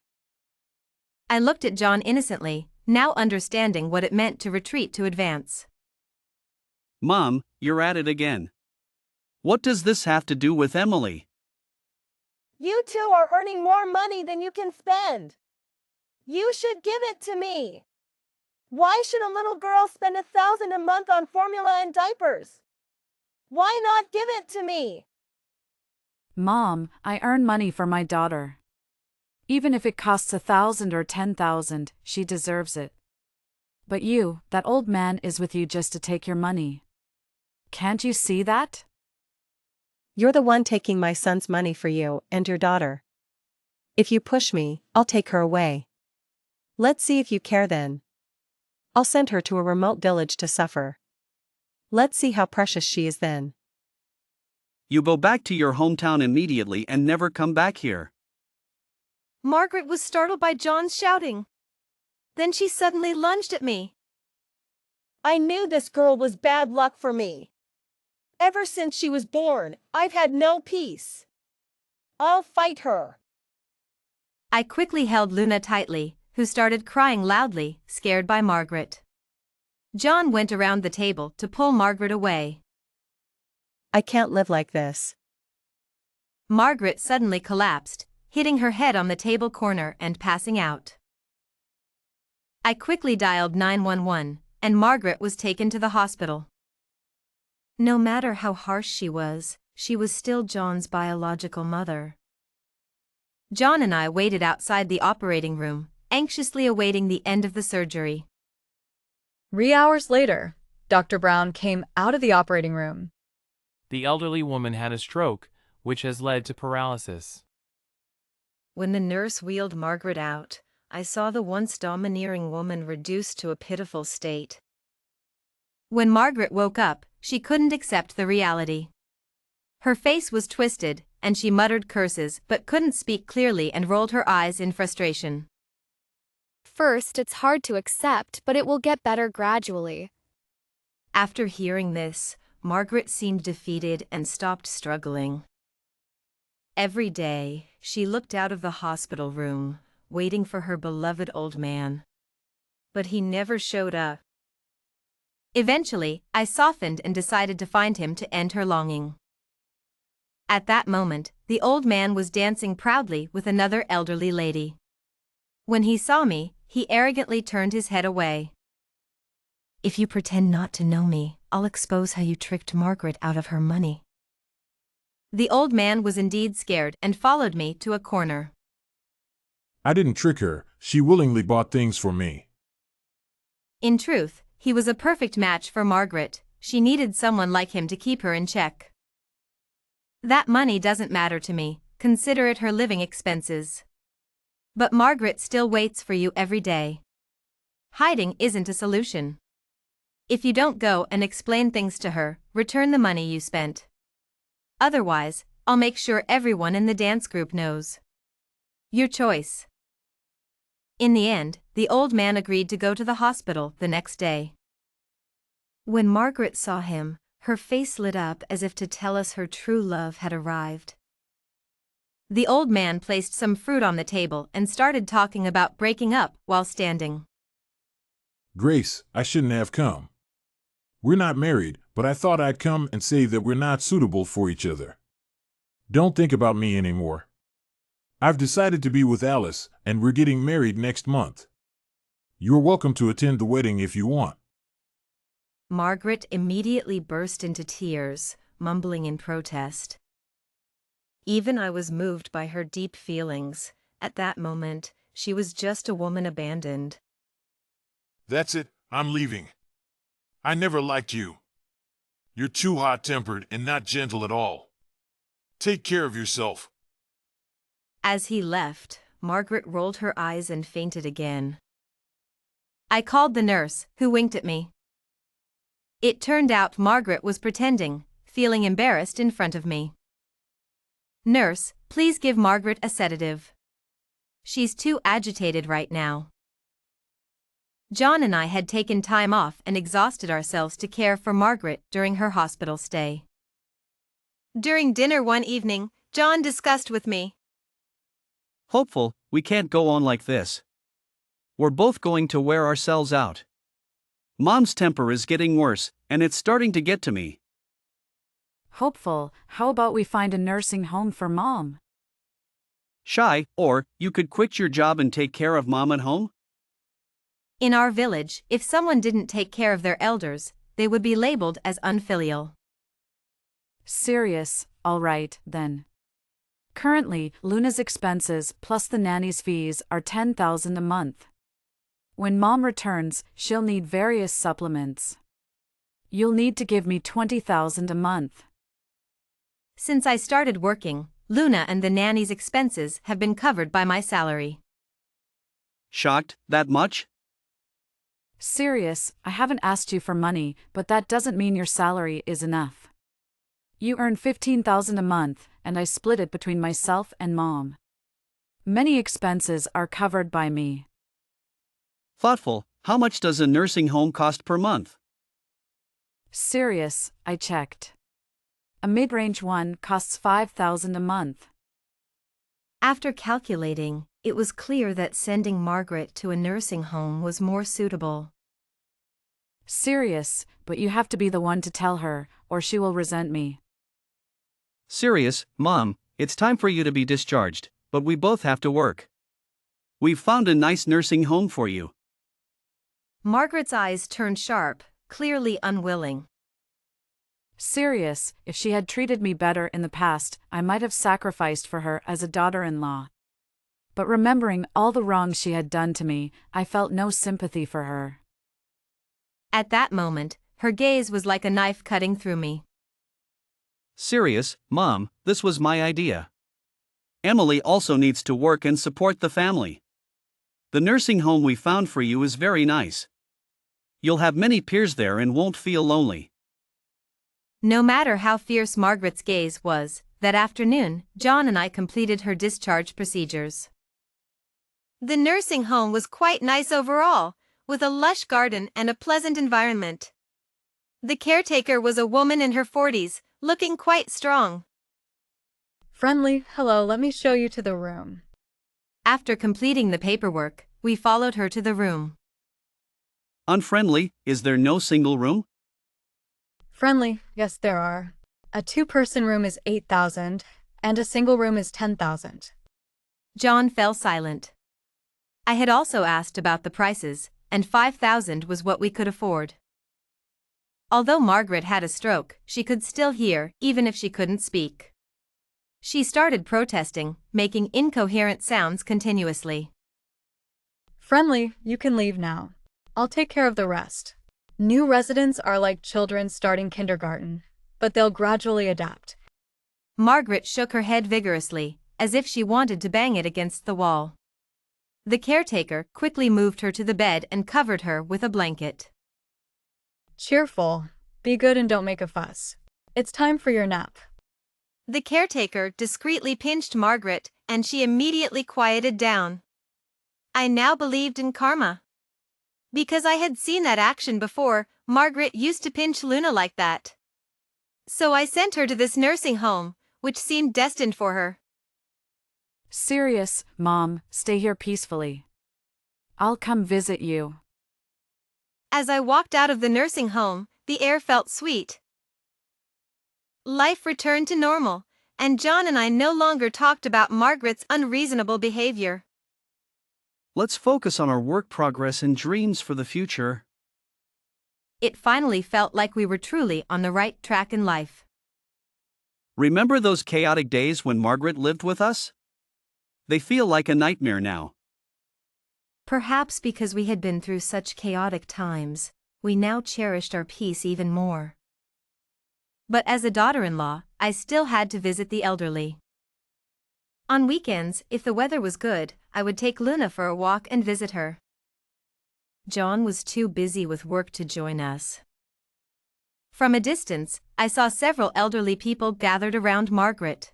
I looked at John innocently, now understanding what it meant to retreat to advance. Mom, you're at it again. What does this have to do with Emily? You two are earning more money than you can spend. You should give it to me. Why should a little girl spend $1,000 a month on formula and diapers? Why not give it to me? Mom, I earn money for my daughter. Even if it costs $1,000 or $10,000, she deserves it. But you, that old man is with you just to take your money. Can't you see that? You're the one taking my son's money for you and your daughter. If you push me, I'll take her away. Let's see if you care then. I'll send her to a remote village to suffer. Let's see how precious she is then. You go back to your hometown immediately and never come back here. Margaret was startled by John's shouting. Then she suddenly lunged at me. I knew this girl was bad luck for me. Ever since she was born, I've had no peace. I'll fight her. I quickly held Luna tightly, who started crying loudly, scared by Margaret. John went around the table to pull Margaret away. I can't live like this. Margaret suddenly collapsed, hitting her head on the table corner and passing out. I quickly dialed 911, and Margaret was taken to the hospital. No matter how harsh she was still John's biological mother. John and I waited outside the operating room, anxiously awaiting the end of the surgery. 3 hours later, Dr. Brown came out of the operating room. The elderly woman had a stroke, which has led to paralysis. When the nurse wheeled Margaret out, I saw the once domineering woman reduced to a pitiful state. When Margaret woke up, she couldn't accept the reality. Her face was twisted, and she muttered curses but couldn't speak clearly and rolled her eyes in frustration. First, it's hard to accept, but it will get better gradually. After hearing this, Margaret seemed defeated and stopped struggling. Every day, she looked out of the hospital room, waiting for her beloved old man. But he never showed up. Eventually, I softened and decided to find him to end her longing. At that moment, the old man was dancing proudly with another elderly lady. When he saw me, he arrogantly turned his head away. "If you pretend not to know me, I'll expose how you tricked Margaret out of her money." The old man was indeed scared and followed me to a corner. "I didn't trick her. She willingly bought things for me." In truth, he was a perfect match for Margaret. She needed someone like him to keep her in check. "That money doesn't matter to me, consider it her living expenses. But Margaret still waits for you every day. Hiding isn't a solution. If you don't go and explain things to her, return the money you spent. Otherwise, I'll make sure everyone in the dance group knows. Your choice." In the end, the old man agreed to go to the hospital the next day. When Margaret saw him, her face lit up as if to tell us her true love had arrived. The old man placed some fruit on the table and started talking about breaking up while standing. "Grace, I shouldn't have come. We're not married, but I thought I'd come and say that we're not suitable for each other. Don't think about me anymore. I've decided to be with Alice, and we're getting married next month. You're welcome to attend the wedding if you want." Margaret immediately burst into tears, mumbling in protest. Even I was moved by her deep feelings. At that moment, she was just a woman abandoned. "That's it, I'm leaving. I never liked you. You're too hot-tempered and not gentle at all. Take care of yourself." As he left, Margaret rolled her eyes and fainted again. I called the nurse, who winked at me. It turned out Margaret was pretending, feeling embarrassed in front of me. "Nurse, please give Margaret a sedative. She's too agitated right now." John and I had taken time off and exhausted ourselves to care for Margaret during her hospital stay. During dinner one evening, John discussed with me, "Hopeful, we can't go on like this. We're both going to wear ourselves out. Mom's temper is getting worse, and it's starting to get to me." Hopeful, how about we find a nursing home for Mom? Shy, or you could quit your job and take care of Mom at home? In our village, if someone didn't take care of their elders, they would be labeled as unfilial. Serious, all right, then. Currently, Luna's expenses plus the nanny's fees are $10,000 a month. When Mom returns, she'll need various supplements. You'll need to give me $20,000 a month. Since I started working, Luna and the nanny's expenses have been covered by my salary. Shocked, that much? Serious, I haven't asked you for money, but that doesn't mean your salary is enough. You earn $15,000 a month, and I split it between myself and Mom. Many expenses are covered by me. Thoughtful, how much does a nursing home cost per month? Serious, I checked. A mid-range one costs $5,000 a month. After calculating, it was clear that sending Margaret to a nursing home was more suitable. Serious, but you have to be the one to tell her, or she will resent me. Serious, Mom, it's time for you to be discharged, but we both have to work. We've found a nice nursing home for you. Margaret's eyes turned sharp, clearly unwilling. Serious, if she had treated me better in the past, I might have sacrificed for her as a daughter-in-law. But remembering all the wrongs she had done to me, I felt no sympathy for her. At that moment, her gaze was like a knife cutting through me. Serious, Mom, this was my idea. Emily also needs to work and support the family. The nursing home we found for you is very nice. You'll have many peers there and won't feel lonely. No matter how fierce Margaret's gaze was, that afternoon, John and I completed her discharge procedures. The nursing home was quite nice overall, with a lush garden and a pleasant environment. The caretaker was a woman in her 40s, looking quite strong. Friendly, hello, let me show you to the room. After completing the paperwork, we followed her to the room. Unfriendly, is there no single room? Friendly, yes there are. A two-person room is 8,000, and a single room is 10,000. John fell silent. I had also asked about the prices, and 5,000 was what we could afford. Although Margaret had a stroke, she could still hear, even if she couldn't speak. She started protesting, making incoherent sounds continuously. Friendly, you can leave now. I'll take care of the rest. New residents are like children starting kindergarten, but they'll gradually adapt. Margaret shook her head vigorously, as if she wanted to bang it against the wall. The caretaker quickly moved her to the bed and covered her with a blanket. Cheerful, be good and don't make a fuss. It's time for your nap. The caretaker discreetly pinched Margaret, and she immediately quieted down. I now believed in karma. Because I had seen that action before, Margaret used to pinch Luna like that. So I sent her to this nursing home, which seemed destined for her. Serious, Mom, stay here peacefully. I'll come visit you. As I walked out of the nursing home, the air felt sweet. Life returned to normal, and John and I no longer talked about Margaret's unreasonable behavior. Let's focus on our work progress and dreams for the future. It finally felt like we were truly on the right track in life. Remember those chaotic days when Margaret lived with us? They feel like a nightmare now. Perhaps because we had been through such chaotic times, we now cherished our peace even more. But as a daughter-in-law, I still had to visit the elderly. On weekends, if the weather was good, I would take Luna for a walk and visit her. John was too busy with work to join us. From a distance, I saw several elderly people gathered around Margaret.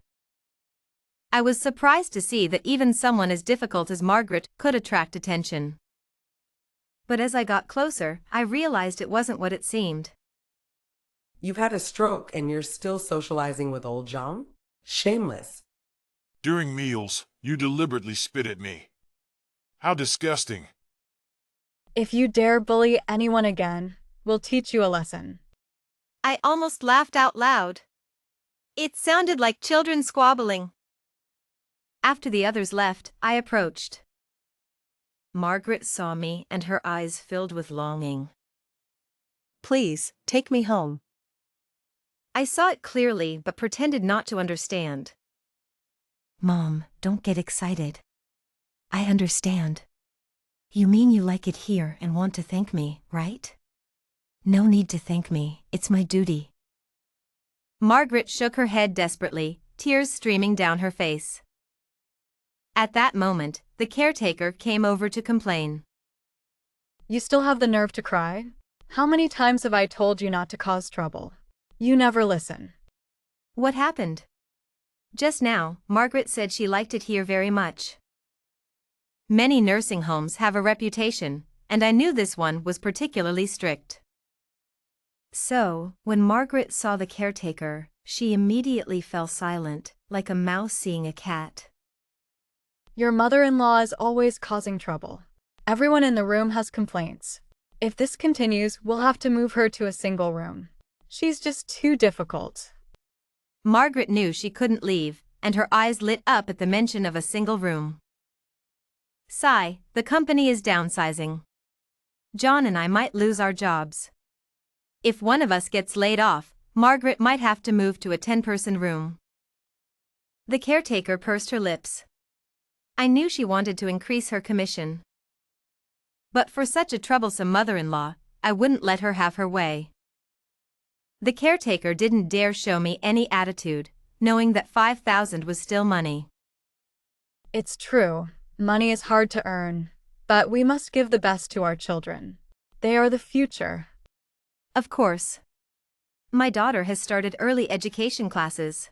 I was surprised to see that even someone as difficult as Margaret could attract attention. But as I got closer, I realized it wasn't what it seemed. You've had a stroke and you're still socializing with old John? Shameless. During meals, you deliberately spit at me. How disgusting. If you dare bully anyone again, we'll teach you a lesson. I almost laughed out loud. It sounded like children squabbling. After the others left, I approached. Margaret saw me and her eyes filled with longing. Please, take me home. I saw it clearly but pretended not to understand. Mom, don't get excited. I understand. You mean you like it here and want to thank me, right? No need to thank me, it's my duty. Margaret shook her head desperately, tears streaming down her face. At that moment, the caretaker came over to complain. You still have the nerve to cry? How many times have I told you not to cause trouble? You never listen. What happened? Just now, Margaret said she liked it here very much. Many nursing homes have a reputation, and I knew this one was particularly strict. So, when Margaret saw the caretaker, she immediately fell silent, like a mouse seeing a cat. Your mother-in-law is always causing trouble. Everyone in the room has complaints. If this continues, we'll have to move her to a single room. She's just too difficult. Margaret knew she couldn't leave, and her eyes lit up at the mention of a single room. Sigh, the company is downsizing. John and I might lose our jobs. If one of us gets laid off, Margaret might have to move to a 10-person room. The caretaker pursed her lips. I knew she wanted to increase her commission. But for such a troublesome mother-in-law, I wouldn't let her have her way. The caretaker didn't dare show me any attitude, knowing that 5,000 was still money. It's true, money is hard to earn, but we must give the best to our children. They are the future. Of course. My daughter has started early education classes.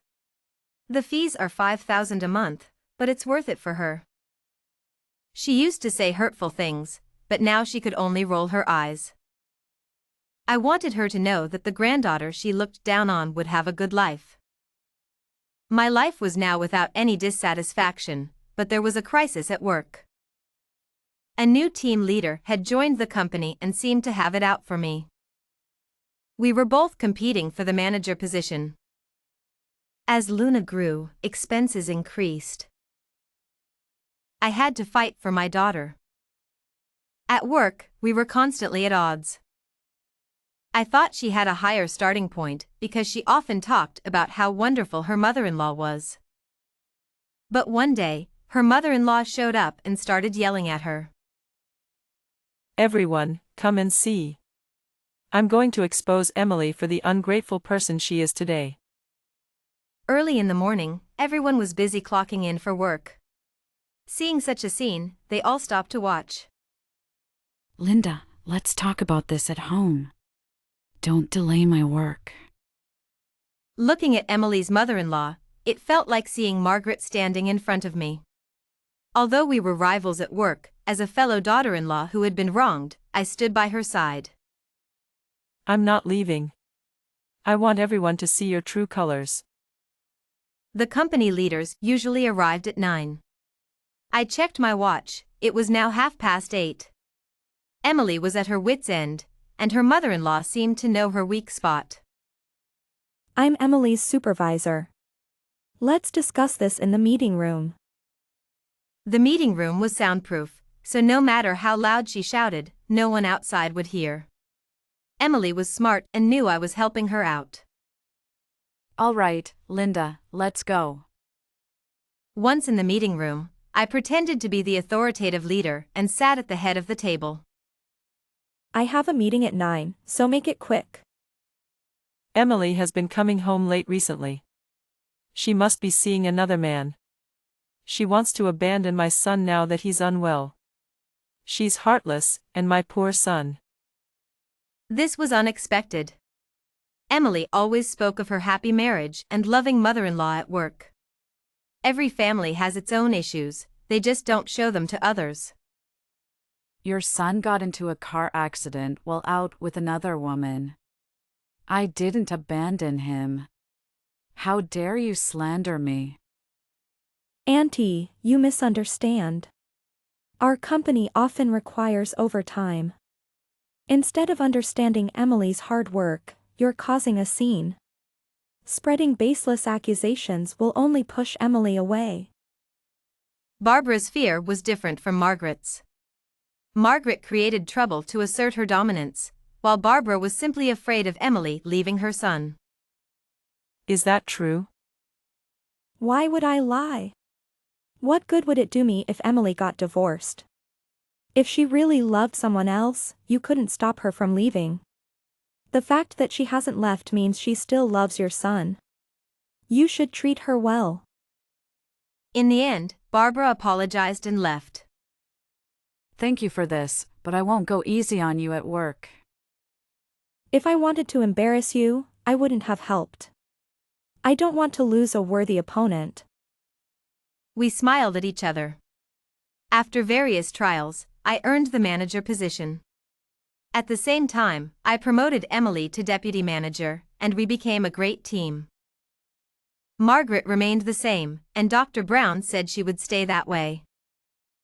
The fees are 5,000 a month, but it's worth it for her. She used to say hurtful things, but now she could only roll her eyes. I wanted her to know that the granddaughter she looked down on would have a good life. My life was now without any dissatisfaction, but there was a crisis at work. A new team leader had joined the company and seemed to have it out for me. We were both competing for the manager position. As Luna grew, expenses increased. I had to fight for my daughter. At work, we were constantly at odds. I thought she had a higher starting point because she often talked about how wonderful her mother-in-law was. But one day, her mother-in-law showed up and started yelling at her. Everyone, come and see. I'm going to expose Emily for the ungrateful person she is today. Early in the morning, everyone was busy clocking in for work. Seeing such a scene, they all stopped to watch. Linda, let's talk about this at home. Don't delay my work. Looking at Emily's mother-in-law, it felt like seeing Margaret standing in front of me. Although we were rivals at work, as a fellow daughter-in-law who had been wronged, I stood by her side. I'm not leaving. I want everyone to see your true colors. The company leaders usually arrived at 9. I checked my watch, it was now 8:30. Emily was at her wits' end, and her mother-in-law seemed to know her weak spot. I'm Emily's supervisor. Let's discuss this in the meeting room. The meeting room was soundproof, so no matter how loud she shouted, no one outside would hear. Emily was smart and knew I was helping her out. All right, Linda, let's go. Once in the meeting room, I pretended to be the authoritative leader and sat at the head of the table. I have a meeting at 9, so make it quick. Emily has been coming home late recently. She must be seeing another man. She wants to abandon my son now that he's unwell. She's heartless, and my poor son. This was unexpected. Emily always spoke of her happy marriage and loving mother-in-law at work. Every family has its own issues, they just don't show them to others. Your son got into a car accident while out with another woman. I didn't abandon him. How dare you slander me? Auntie, you misunderstand. Our company often requires overtime. Instead of understanding Emily's hard work, you're causing a scene. Spreading baseless accusations will only push Emily away. Barbara's fear was different from Margaret's. Margaret created trouble to assert her dominance, while Barbara was simply afraid of Emily leaving her son. Is that true? Why would I lie? What good would it do me if Emily got divorced? If she really loved someone else, you couldn't stop her from leaving. The fact that she hasn't left means she still loves your son. You should treat her well. In the end, Barbara apologized and left. Thank you for this, but I won't go easy on you at work. If I wanted to embarrass you, I wouldn't have helped. I don't want to lose a worthy opponent. We smiled at each other. After various trials, I earned the manager position. At the same time, I promoted Emily to deputy manager, and we became a great team. Margaret remained the same, and Dr. Brown said she would stay that way.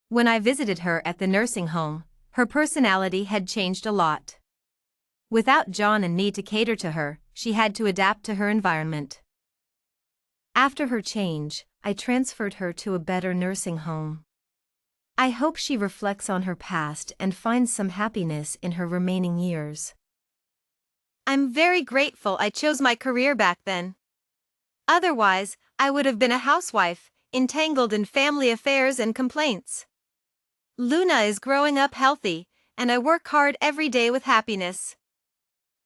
When I visited her at the nursing home, her personality had changed a lot. Without John and me to cater to her, she had to adapt to her environment. After her change, I transferred her to a better nursing home. I hope she reflects on her past and finds some happiness in her remaining years. I'm very grateful I chose my career back then. Otherwise, I would have been a housewife, entangled in family affairs and complaints. Luna is growing up healthy, and I work hard every day with happiness.